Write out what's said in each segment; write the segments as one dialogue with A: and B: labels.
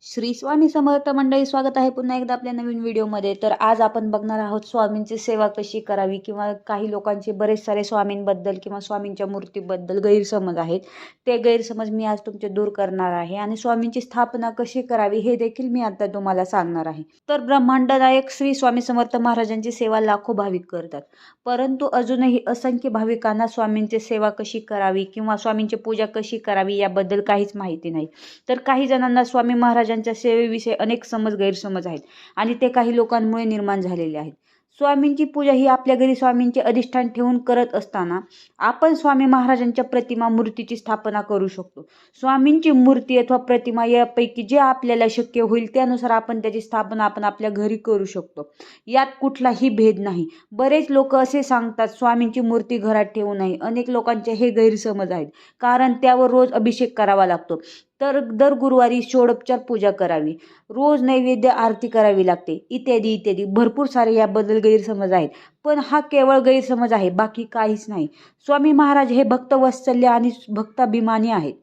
A: श्री स्वामी समर्थ मंडळी, स्वागत आहे पुन्हा एकदा आपल्या नवीन व्हिडिओमध्ये. तर आज आपण बघणार आहोत स्वामींची सेवा कशी करावी, किंवा काही लोकांचे बरेच सारे स्वामींबद्दल किंवा स्वामींच्या मूर्तीबद्दल गैरसमज आहेत. ते गैरसमज मी आज तुमचे दूर करणार आहे आणि स्वामींची स्थापना कशी करावी हे देखील मी आता तुम्हाला सांगणार आहे. तर ब्रह्मांड नायक श्री स्वामी समर्थ महाराजांची सेवा लाखो भाविक करतात, परंतु अजूनही असंख्य भाविकांना स्वामींची सेवा कशी करावी किंवा स्वामींची पूजा कशी करावी याबद्दल काहीच माहिती नाही. तर काही जणांना स्वामी महाराजांच्या सेवेविषयी अनेक गैरसमज आहेत आणि ते काही लोकांमुळे निर्माण झालेले आहेत. स्वामींची पूजा ही आपल्या घरी स्वामींचे अधिष्ठान ठेवून करत असताना आपण स्वामी महाराजांच्या प्रतिमा मूर्तीची स्थापना करू शकतो. स्वामींची मूर्ती अथवा प्रतिमा यापैकी जे आपल्याला शक्य होईल त्यानुसार आपण त्याची स्थापना आपण आपल्या घरी करू शकतो. यात कुठलाही भेद नाही. बरेच लोक असे सांगतात स्वामींची मूर्ती घरात ठेवू नये. अनेक लोकांचे हे गैरसमज आहेत, कारण त्यावर रोज अभिषेक करावा लागतो. तर दर गुरुवारी षोडोपचार पूजा करावी, रोज नैवेद्य आरती करावी लागते, इत्यादी इत्यादी भरपूर सारे याबद्दल गैरसमज आहेत. पण हा केवळ गैरसमज आहे, बाकी काहीच नाही. स्वामी महाराज हे भक्तवत्सल्य आणि भक्ताभिमानी आहेत.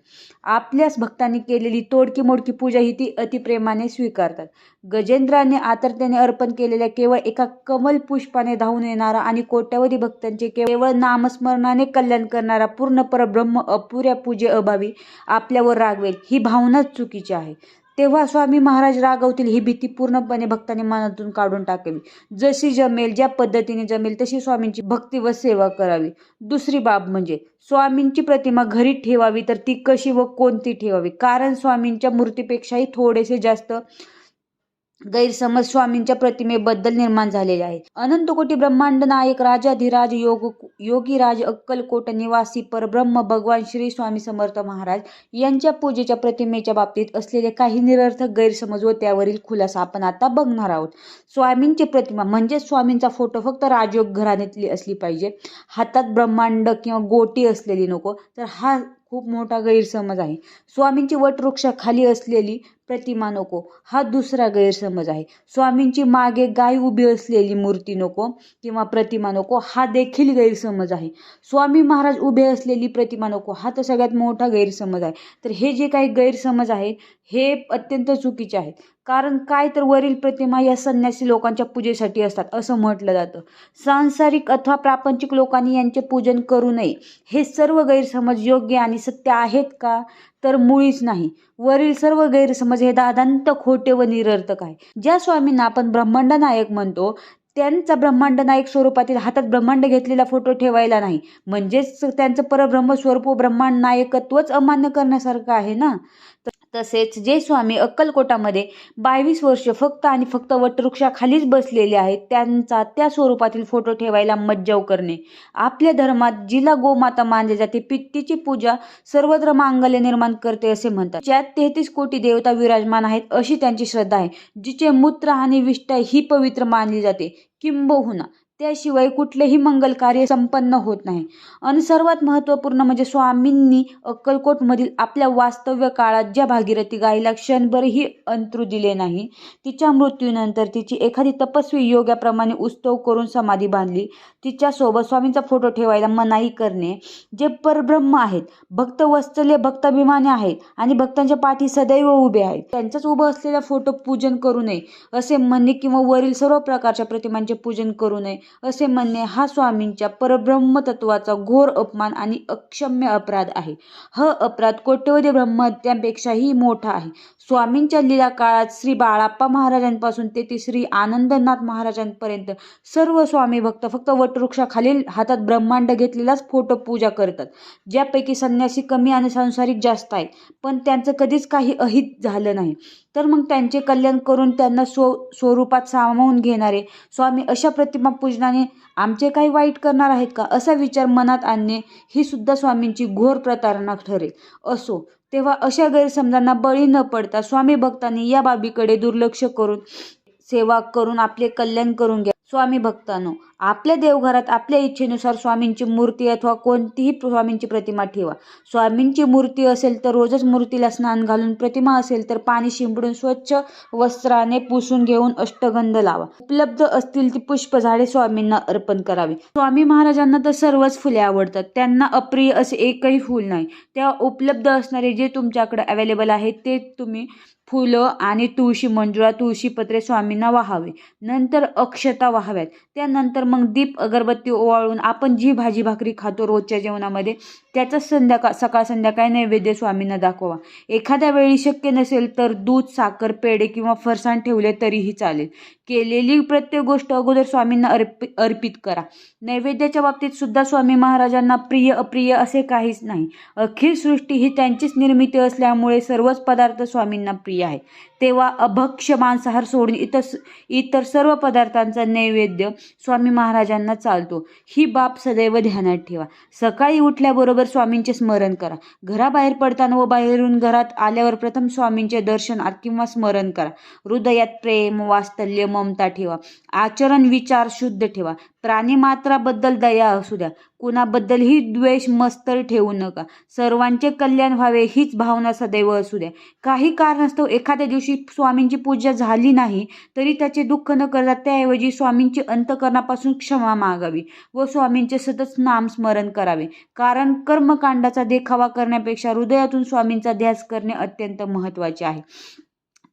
A: आपल्याच भक्तांनी केलेली तोडकी मोडकी पूजा ही ती अतिप्रेमाने स्वीकारतात. गजेंद्राने आतरतेने अर्पण केलेल्या केवळ एका कमल पुष्पाने धावून येणारा आणि कोट्यावधी भक्तांचे केवळ नामस्मरणाने कल्याण करणारा पूर्ण परब्रह्म अपुऱ्या पूजे अभावी आपल्यावर रागवेल ही भावनाच चुकीची आहे. तेव्हा स्वामी महाराज रागवतील ही भीती पूर्णपणे भक्तांनी मनातून काढून टाकावी. जशी जमेल, ज्या पद्धतीने जमेल तशी स्वामींची भक्ती व सेवा करावी. दुसरी बाब म्हणजे स्वामींची प्रतिमा घरी ठेवावी, तर ती कशी व कोणती ठेवावी, कारण स्वामींच्या मूर्तीपेक्षाही थोडेसे जास्त गैरसमज स्वामींच्या प्रतिमेबद्दल निर्माण झालेले आहेत. अनंतकोटी ब्रह्मांड नायक राजाधिराज योगीराज अक्कलकोट निवासी परब्रह्म भगवान श्री स्वामी समर्थ महाराज यांच्या पूजेच्या प्रतिमेच्या बाबतीत असलेले काही निरर्थक गैरसमज व त्यावरील खुलासा आपण आता बघणार आहोत. स्वामींची प्रतिमा म्हणजे स्वामींचा फोटो फक्त राजयोग घराण्यातली असली पाहिजे, हातात ब्रह्मांड किंवा गोटी असलेली नको, तर हा खूप मोठा गैरसमज आहे. स्वामींची वटवृक्षाखाली असलेली प्रतिमा नको, हा दुसरा गैरसमज आहे. स्वामींची मागे गाय उभी असलेली मूर्ती नको किंवा प्रतिमा नको, हा देखील गैरसमज आहे. स्वामी महाराज उभे असलेली प्रतिमा नको, हा तर सगळ्यात मोठा गैरसमज आहे. तर हे जे काही गैरसमज आहेत हे अत्यंत चुकीचे आहेत. कारण काय तर वरील प्रतिमा या संन्यासी लोकांच्या पूजेसाठी असतात असं म्हटलं जातं. सांसारिक अथवा प्रापंचिक लोकांनी यांचे पूजन करू नये. हे सर्व गैरसमज योग्य आणि सत्य आहेत का? तर मुळीच नाही. वरील सर्व गैरसमज हे दादांत खोटे व निरर्थक आहे. ज्या स्वामींना आपण ब्रह्मांड नायक म्हणतो त्यांचा ब्रह्मांड नायक स्वरूपातील हातात ब्रह्मांड घेतलेला फोटो ठेवायला नाही, म्हणजेच त्यांचं परब्रह्म स्वरूप ब्रह्मांड नायकत्वच अमान्य करण्यासारखं आहे ना. तसेच जे स्वामी अक्कलकोटामध्ये 22 वर्ष फक्त आणि फक्त वटवृक्षाखालीच बसलेले आहेत त्यांचा त्या स्वरूपातील फोटो ठेवायला मज्जाव करणे. आपल्या धर्मात जिला गोमाता मानले जाते तिची पूजा सर्वत्र मांगल्य निर्माण करते असे म्हणतात. ज्यात 33 कोटी देवता विराजमान आहेत अशी त्यांची श्रद्धा आहे. जिचे मूत्र आणि विष्ठा ही पवित्र मानली जाते, किंबहुना त्याशिवाय कुठलेही मंगल कार्य संपन्न होत नाही. आणि सर्वात महत्त्वपूर्ण म्हणजे स्वामींनी अक्कलकोटमधील आपल्या वास्तव्य काळात ज्या भागीरथी गायीला क्षणभरही अंतरू दिले नाही, तिच्या मृत्यूनंतर तिची एखादी तपस्वी योग्याप्रमाणे उत्सव करून समाधी बांधली, तिच्यासोबत स्वामींचा फोटो ठेवायला मनाई करणे. जे परब्रह्म आहेत, भक्तवत्सल्य भक्ताभिमानी आहेत आणि भक्तांच्या पाठी सदैव उभे आहेत, त्यांचाच उभं असलेला फोटो पूजन करू नये असे म्हणणे किंवा वरील सर्व प्रकारच्या प्रतिमांचे पूजन करू नये असे म्हणणे हा स्वामींच्या परब्रह्म तत्वाचा घोर अपमान आणि अक्षम्य अपराध आहे. हा अपराध कोट्यवधी ब्रह्महत्यांपेक्षाही मोठा आहे. स्वामींच्या लीला काळात श्री बाळाप्पा महाराजांपासून ते श्री आनंदनाथ महाराजांपर्यंत सर्व स्वामी भक्त फक्त वटवृक्षाखालील हातात ब्रह्मांड घेतलेलाच फोटो पूजा करतात. ज्यापैकी संन्यासी कमी आणि संसारिक जास्त आहेत, पण त्यांचं कधीच काही अहित झालं नाही. तर मग त्यांचे कल्याण करून त्यांना स्वरूपात सामावून घेणारे स्वामी अशा प्रतिमा पूजनाने आमचे काही वाईट करणार आहेत का, असा विचार मनात आणणे ही सुद्धा स्वामींची घोर प्रतारणा ठरेल. असो, तेव्हा अशा गैरसमजांना बळी न पडता स्वामी भक्तांनी या बाबीकडे दुर्लक्ष करून सेवा करून आपले कल्याण करून घ्या. स्वामी भक्तांनो, आपल्या देवघरात आपल्या इच्छेनुसार स्वामींची मूर्ती अथवा कोणतीही स्वामींची प्रतिमा ठेवा. स्वामींची मूर्ती असेल तर रोजच मूर्तीला स्नान घालून, प्रतिमा असेल तर पाणी शिंपडून स्वच्छ वस्त्राने पुसून घेऊन अष्टगंध लावा. उपलब्ध असतील ती पुष्प झाडे स्वामींना अर्पण करावी. स्वामी महाराजांना तर सर्वच फुले आवडतात, त्यांना अप्रिय असे एकही फूल नाही. त्या उपलब्ध असणारे जे तुमच्याकडे अवेलेबल आहे ते तुम्ही फुलं आणि तुळशी मंजुळा तुळशीपत्रे स्वामींना वाहावे. नंतर अक्षता वाहाव्यात. त्यानंतर मग दीप अगरबत्ती ओवाळून आपण जी भाजी भाकरी खातो रोजच्या जेवणामध्ये त्याचा सकाळ संध्याकाळी नैवेद्य स्वामींना दाखवा. एखाद्या वेळी शक्य नसेल तर दूध, साखर, पेढे किंवा फरसाण ठेवले तरीही चालेल. केलेली प्रत्येक गोष्ट अगोदर स्वामींना अर्पित करा. नैवेद्याच्या बाबतीत सुद्धा स्वामी महाराजांना प्रिय अप्रिय असे काहीच नाही. अखिल सृष्टी ही त्यांचीच निर्मिती असल्यामुळे सर्वच पदार्थ स्वामींना प्रिय आहे. तेव्हा अभक्ष्य मांसाहार सोडून इतर सर्व पदार्थांचा नैवेद्य स्वामी महाराजांना चालतो. ही बाब सदैव ध्यानात ठेवा. सकाळी उठल्याबरोबर स्वामींचे स्मरण करा. घराबाहेर पडताना व बाहेरून घरात आल्यावर प्रथम स्वामींचे दर्शन किंवा स्मरण करा. हृदयात प्रेम, वात्सल्य, ममता ठेवा. आचरण, विचार शुद्ध ठेवा. प्राणीमात्राबद्दल दया असू द्या. कुणाबद्दलही द्वेष, मत्सर ठेवू नका. सर्वांचे कल्याण व्हावे हीच भावना सदैव असू द्या. काही कारणास्तव एखाद्या दिवशी स्वामींची पूजा झाली नाही तरी त्याचे दुःख न करता त्याऐवजी स्वामींची अंतःकरणापासून क्षमा मागावी व स्वामींचे सतत नामस्मरण करावे. कारण कर्मकांडाचा देखावा करण्यापेक्षा हृदयातून स्वामींचा ध्यास करणे अत्यंत महत्त्वाचे आहे.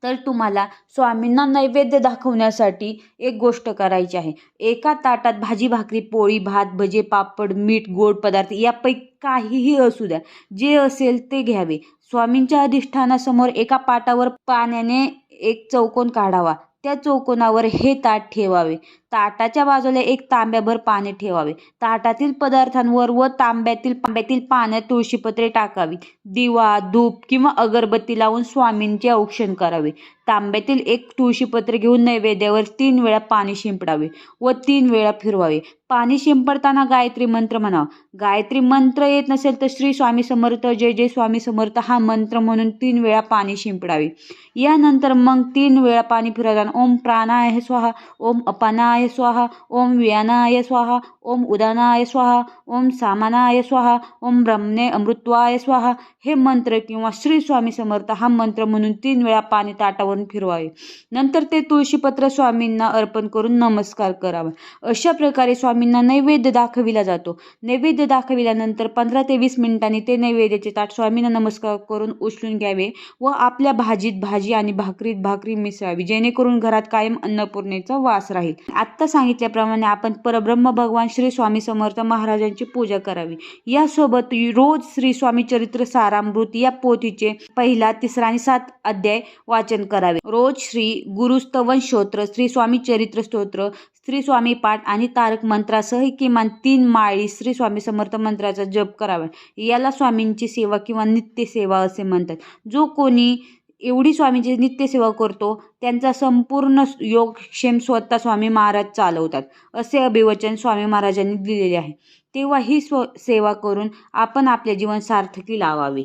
A: तर तुम्हाला स्वामींना नैवेद्य दाखवण्यासाठी एक गोष्ट करायची आहे. एका ताटात भाजी, भाकरी, पोळी, भात, भजे, पापड, मीठ, गोड पदार्थ यापैकी काहीही असू द्या, जे असेल ते घ्यावे. स्वामींच्या अधिष्ठानासमोर एका पाटावर पाण्याने एक चौकोन काढावा. त्या चौकोनावर हे ताट ठेवावे. ताटाच्या बाजूला एक तांब्याभर पाणी ठेवावे. ताटातील पदार्थांवर व तांब्यातील पाण्यात तुळशीपत्रे टाकावी. दिवा, धूप किंवा अगरबत्ती लावून स्वामींचे औक्षण करावे. तांब्यातील एक तुळशीपत्र घेऊन नैवेद्यावर 3 वेळा पाणी शिंपडावे व 3 वेळा फिरवावे. पाणी शिंपडताना गायत्री मंत्र म्हणावा. गायत्री मंत्र येत नसेल तर श्री स्वामी समर्थ, जय जय स्वामी समर्थ हा मंत्र म्हणून 3 वेळा पाणी शिंपडावे. यानंतर मग 3 वेळा पाणी फिरवताना ओम प्राणाय स्वाहा, ओम अपानाय स्वाहा, ओम व्यानाय स्वाहा, ओम उदानाय स्वाहा, ओम सामानाय स्वाहा, ओम ब्रह्मणे अमृत्वाय स्वाहा हे मंत्र किंवा श्री स्वामी समर्थ हा मंत्र म्हणून 3 वेळा पाणी ताटावरून फिरवावे. नंतर ते तुळशीपत्र स्वामींना अर्पण करून नमस्कार करावा. अशा प्रकारे स्वामींना नैवेद्य दाखविला जातो. नैवेद्य दाखविल्यानंतर 15 ते 20 मिनिटांनी ते नैवेद्याचे ताट स्वामींना नमस्कार करून उचलून घ्यावे व आपल्या भाजीत भाजी आणि भाकरीत भाकरी मिसळावी, जेणेकरून घरात कायम अन्नपूर्णेचा वास राहील. आत्ता सांगितल्याप्रमाणे आपण परब्रह्म भगवान श्री स्वामी समर्थ महाराजांची पूजा करावी. यासोबत रोज श्री स्वामी चरित्र सारामृत या पोथीचे 1, 3 आणि 7 अध्याय वाचन करावे. रोज श्री गुरुस्तवन स्तोत्र, श्री स्वामी चरित्र स्तोत्र, श्री स्वामी पाठ आणि तारक मंत्रासह किमान 3 माळी श्री स्वामी समर्थ मंत्राचा जप करावा. याला स्वामींची सेवा किंवा नित्य सेवा असे म्हणतात. जो कोणी एवढी स्वामींची नित्यसेवा करतो त्यांचा संपूर्ण योगक्षेम स्वतः स्वामी महाराज चालवतात असे अभिवचन स्वामी महाराजांनी दिलेले आहे. तेव्हा ही सेवा करून आपण आपले जीवन सार्थकी लावावे.